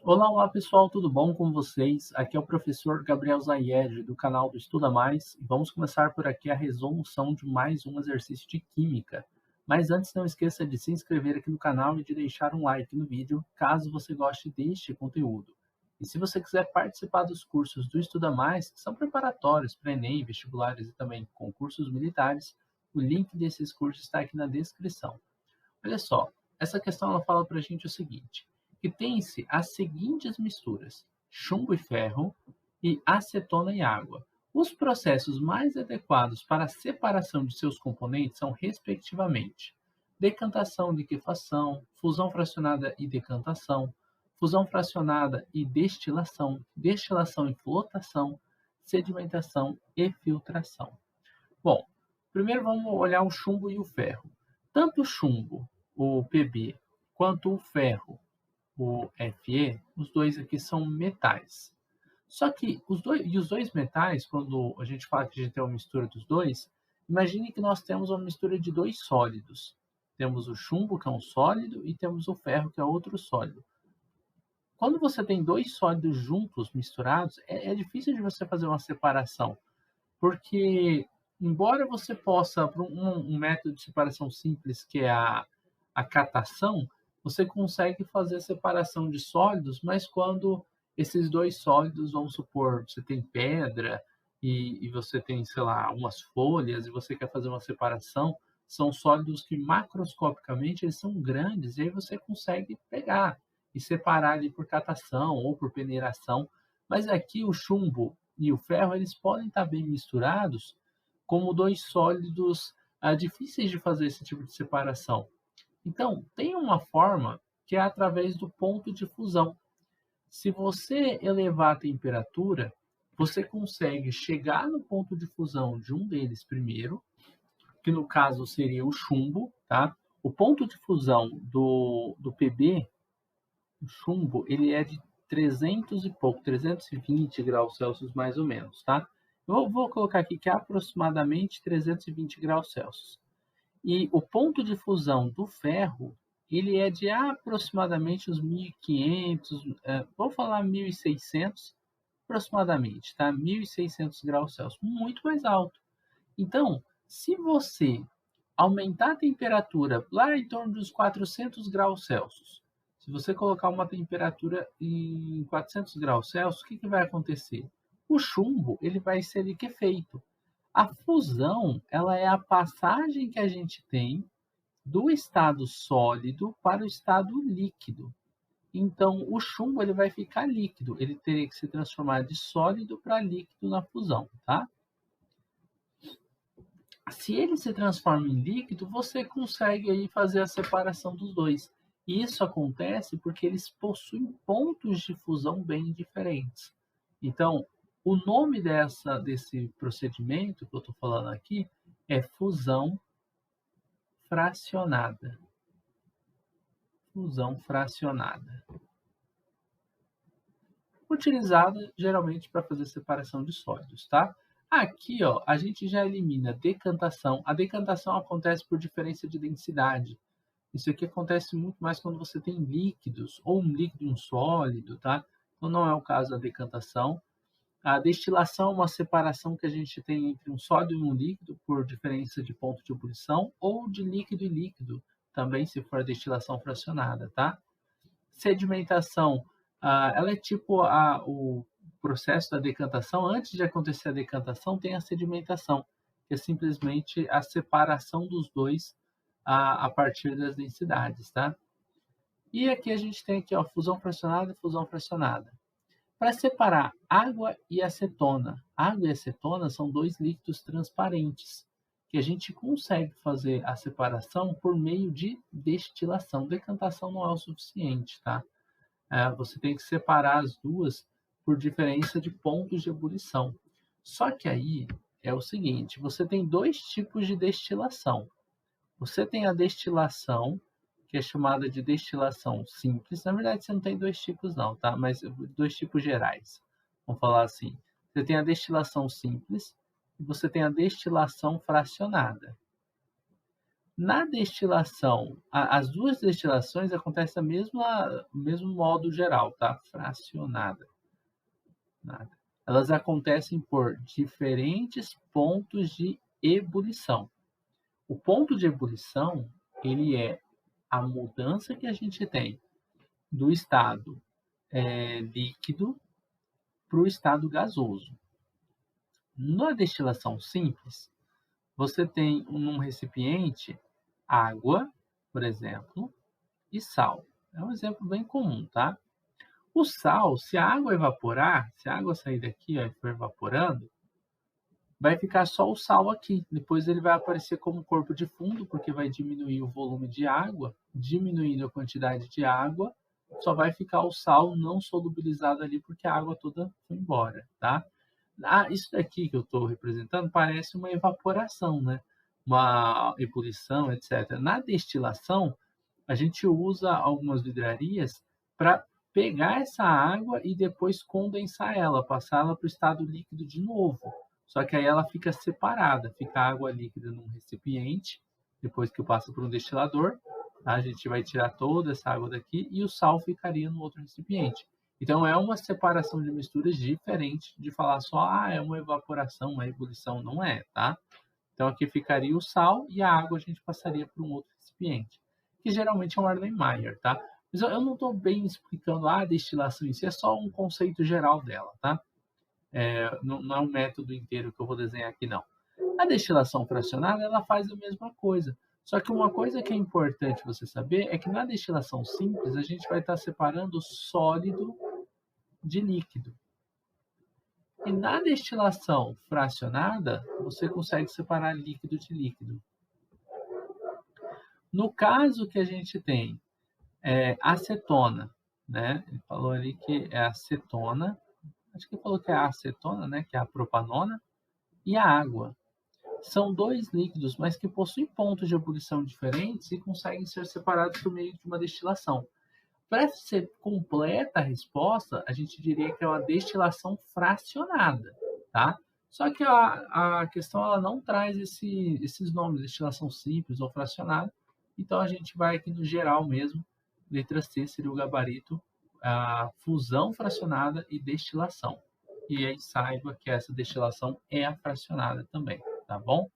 Olá, olá pessoal, tudo bom com vocês? Aqui é o professor Gabriel Zayed, do canal do Estuda Mais, e vamos começar por aqui a resolução de mais um exercício de Química. Mas antes, não esqueça de se inscrever aqui no canal e de deixar um like no vídeo, caso você goste deste conteúdo. E se você quiser participar dos cursos do Estuda Mais, que são preparatórios para Enem, vestibulares e também concursos militares, o link desses cursos está aqui na descrição. Olha só, essa questão ela fala para a gente o seguinte, que tem-se as seguintes misturas, chumbo e ferro e acetona e água. Os processos mais adequados para a separação de seus componentes são, respectivamente, decantação, liquefação, fusão fracionada e decantação, fusão fracionada e destilação, destilação e flotação, sedimentação e filtração. Bom, primeiro vamos olhar o chumbo e o ferro. Tanto o chumbo, o Pb, quanto o ferro, o Fe, os dois aqui são metais. Só que os dois metais, quando a gente fala que a gente tem uma mistura dos dois, imagine que nós temos uma mistura de dois sólidos. Temos o chumbo, que é um sólido, e temos o ferro, que é outro sólido. Quando você tem dois sólidos juntos, misturados, é difícil de você fazer uma separação, porque, embora você possa, por um método de separação simples, que é a catação, você consegue fazer a separação de sólidos, mas quando esses dois sólidos, vamos supor, você tem pedra e você tem, sei lá, umas folhas e você quer fazer uma separação, são sólidos que macroscopicamente eles são grandes e aí você consegue pegar e separar ali por catação ou por peneiração. Mas aqui o chumbo e o ferro eles podem estar bem misturados como dois sólidos difíceis de fazer esse tipo de separação. Então, tem uma forma que é através do ponto de fusão. Se você elevar a temperatura, você consegue chegar no ponto de fusão de um deles primeiro, que no caso seria o chumbo, tá? O ponto de fusão do Pb, o chumbo, ele é de 300 e pouco, 320 graus Celsius mais ou menos, tá? Eu vou colocar aqui que é aproximadamente 320 graus Celsius. E o ponto de fusão do ferro, ele é de aproximadamente uns 1500, vou falar 1600 aproximadamente, tá? 1600 graus Celsius, muito mais alto. Então, se você aumentar a temperatura lá em torno dos 400 graus Celsius, se você colocar uma temperatura em 400 graus Celsius, o que vai acontecer? O chumbo ele vai ser liquefeito. A fusão ela é a passagem que a gente tem do estado sólido para o estado líquido. Então, o chumbo ele vai ficar líquido, ele teria que se transformar de sólido para líquido na fusão, tá? Se ele se transforma em líquido, você consegue aí fazer a separação dos dois. E isso acontece porque eles possuem pontos de fusão bem diferentes. Então, o nome desse procedimento que eu estou falando aqui é fusão fracionada. Fusão fracionada. Utilizada geralmente para fazer separação de sólidos, tá? Aqui, ó, a gente já elimina decantação. A decantação acontece por diferença de densidade. Isso aqui acontece muito mais quando você tem líquidos, ou um líquido e um sólido, tá? Então não é o caso da decantação. A destilação é uma separação que a gente tem entre um sólido e um líquido por diferença de ponto de ebulição, ou de líquido e líquido, também se for a destilação fracionada, tá? Sedimentação, ela é tipo o processo da decantação. Antes de acontecer a decantação, tem a sedimentação, que é simplesmente a separação dos dois a partir das densidades, tá? E aqui a gente tem aqui, ó, fusão fracionada e fusão fracionada. Para separar água e acetona, água e acetona são dois líquidos transparentes, que a gente consegue fazer a separação por meio de destilação. Decantação não é o suficiente, tá? Você tem que separar as duas por diferença de pontos de ebulição. Só que aí é o seguinte, você tem dois tipos de destilação. Você tem a destilação, que é chamada de destilação simples. Na verdade, você não tem dois tipos não, tá? Mas dois tipos gerais. Vamos falar assim. Você tem a destilação simples e você tem a destilação fracionada. Na destilação, as duas destilações acontecem o mesmo modo geral, tá? Fracionada. Nada. Elas acontecem por diferentes pontos de ebulição. O ponto de ebulição, ele é a mudança que a gente tem do estado líquido para o estado gasoso. Na destilação simples, você tem num recipiente água, por exemplo, e sal. É um exemplo bem comum, tá? O sal, se a água evaporar, se a água sair daqui, ó, e for evaporando, vai ficar só o sal aqui. Depois ele vai aparecer como corpo de fundo, porque vai diminuir o volume de água, diminuindo a quantidade de água, só vai ficar o sal não solubilizado ali, porque a água toda foi embora, tá? Isso daqui que eu estou representando parece uma evaporação, né? Uma ebulição, etc. Na destilação, a gente usa algumas vidrarias para pegar essa água e depois condensar ela, passar ela para o estado líquido de novo. Só que aí ela fica separada, fica a água líquida num recipiente, depois que passa por um destilador, tá? A gente vai tirar toda essa água daqui e o sal ficaria no outro recipiente. Então é uma separação de misturas diferente de falar só, é uma evaporação, uma ebulição, não é, tá? Então aqui ficaria o sal e a água a gente passaria para um outro recipiente, que geralmente é um Erlenmeyer, tá? Mas eu não estou bem explicando a destilação em si, é só um conceito geral dela, tá? Não é um método inteiro que eu vou desenhar aqui, não. A destilação fracionada, ela faz a mesma coisa. Só que uma coisa que é importante você saber é que na destilação simples, a gente vai estar separando sólido de líquido. E na destilação fracionada, você consegue separar líquido de líquido. No caso que a gente tem acetona, né? Ele falou ali que é acetona, acho que ele falou que é a acetona, né? Que é a propanona, e a água. São dois líquidos, mas que possuem pontos de ebulição diferentes e conseguem ser separados por meio de uma destilação. Para ser completa a resposta, a gente diria que é uma destilação fracionada, tá? Só que a questão ela não traz esses nomes, destilação simples ou fracionada, então a gente vai aqui no geral mesmo, letra C seria o gabarito, a fusão fracionada e destilação. E aí saiba que essa destilação é a fracionada também, tá bom?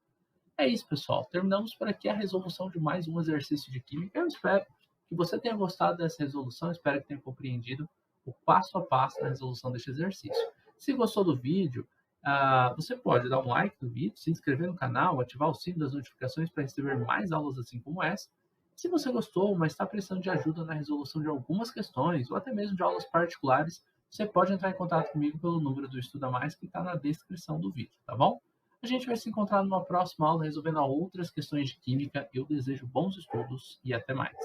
É isso, pessoal. Terminamos por aqui a resolução de mais um exercício de química. Eu espero que você tenha gostado dessa resolução, espero que tenha compreendido o passo a passo da resolução deste exercício. Se gostou do vídeo, você pode dar um like no vídeo, se inscrever no canal, ativar o sino das notificações para receber mais aulas assim como essa. Se você gostou, mas está precisando de ajuda na resolução de algumas questões, ou até mesmo de aulas particulares, você pode entrar em contato comigo pelo número do Estuda Mais que está na descrição do vídeo, tá bom? A gente vai se encontrar numa próxima aula resolvendo outras questões de química. Eu desejo bons estudos e até mais.